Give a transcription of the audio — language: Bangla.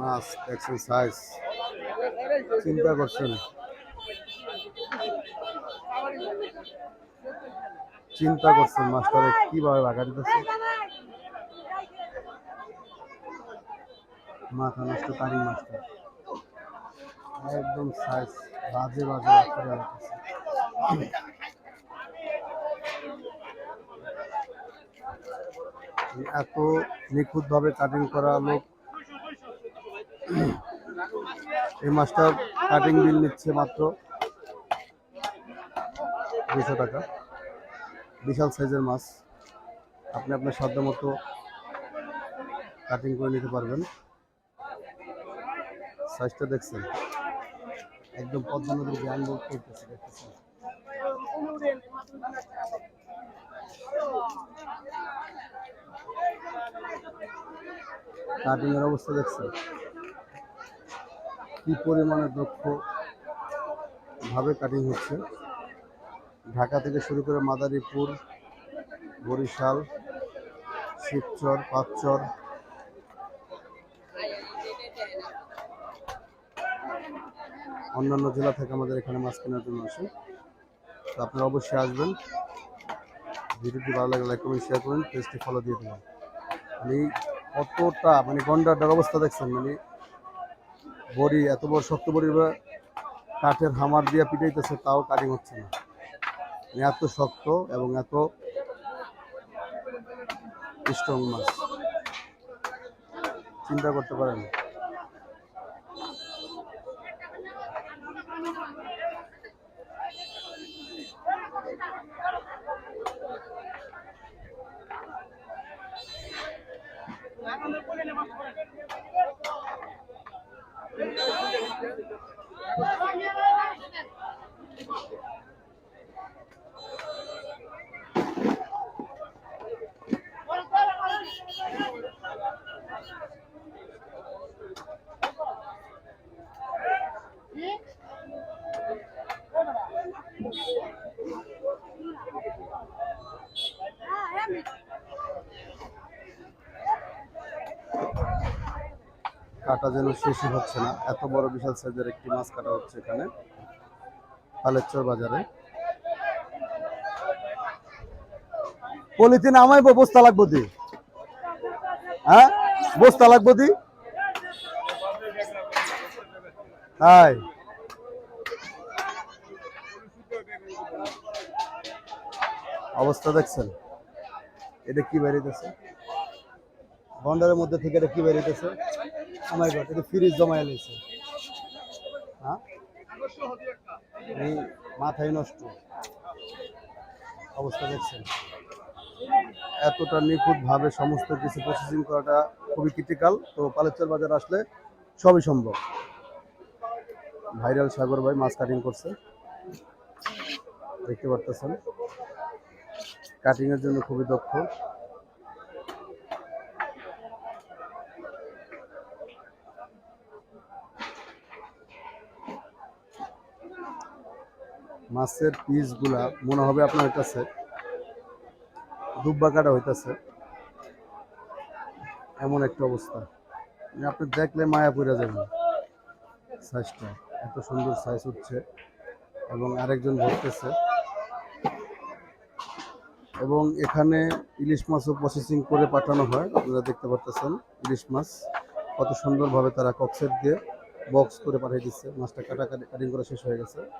মাছ দেখছেন সাইজ, চিন্তা করছেন, মাছটারে কিভাবে ভাগা দিতেছে। মাথা নষ্ট কারি মাছটা একদম সাইজ, বাজে বাজে করে রাখতেছে। এত নিখুঁত ভাবে কাটিং করা লোক। এই মাছটার কাটিং বিল নিচ্ছে মাত্র 200 টাকা। বিশাল সাইজের মাছ, আপনি আপনার সাধ্য মতো কাটিং করে নিতে পারবেন। সাইজটা দেখছেন, একদম পদ্মা নদীর জ্ঞান বোধ করতেছে, দেখতেছেন। কাটিং এর অবস্থা দেখছেন, কি পরিমাণে দক্ষ ভাবে কাটিং হচ্ছে। ঢাকা থেকে শুরু করে মাদারীপুর, বরিশাল, শিবচর, পাঁচচর, অন্যান্য জেলা থেকে আমাদের এখানে মাছ কেনার জন্য আসে। তো আপনারা অবশ্যই আসবেন। ভিডিওটি ভালো লাগলে লাইক কমেন্ট শেয়ার করুন, পেজটি ফলো দিয়ে দেবেন। মানে কতটা মানে গন্ডারটার অবস্থা দেখছেন, মানে বড়ি এত বড় শক্ত বড়ি কাঠের হামার দিয়ে পিটাইতেছে, তাও কাটিং হচ্ছে না। এত শক্ত এবং এত স্ট্রং মাছ, চিন্তা করতে পারেন। কাটা যেন শেষই হচ্ছে না, এত বড় বিশাল সাইজের একটি মাছ কাটা হচ্ছে এখানে কালেচর বাজারে। পলিথিন আমায় বস্তা লাগবো দি, হ্যাঁ বস্তা লাগবো দি। হাই অবস্থা দেখছেন, এটা কি বেরিয়েছে ভন্ডারের মধ্যে থেকে, এটা কি বেরিয়েছে। আমার ঘর এটা ফ্রিজ জমায় নিয়েছে, হ্যাঁ এই মাথায় নষ্ট অবস্থা দেখছেন। এতটা নিখুঁত ভাবে সমস্ত কিছু প্রসেসিং করাটা খুবই ক্রিটিক্যাল। তো কালেচর বাজার আসলে সবই সম্ভব। ভাইরাল সাগর ভাই মাছ কাটিং করছে, দেখতে পারতেছেন। কাটিং এর জন্য খুবই দক্ষ। মাছের পিস গুলা মনে হবে আপনার কাছে দুব্বা কাটা হইতেছে, এমন একটা অবস্থা। আপনি দেখলে মায়া পড়ে যাবেন। সাইজটা এত সুন্দর সাইজ হচ্ছে, এবং আরেকজন ধরতেছে। এবং এখানে ইলিশ মাছও প্রসেসিং করে পাঠানো হয়, আপনারা দেখতে পারতেছেন। ইলিশ মাছ কত সুন্দরভাবে তারা কক্সেট দিয়ে বক্স করে পাঠিয়ে দিচ্ছে। মাছটা কাটিং করা শেষ হয়ে গেছে।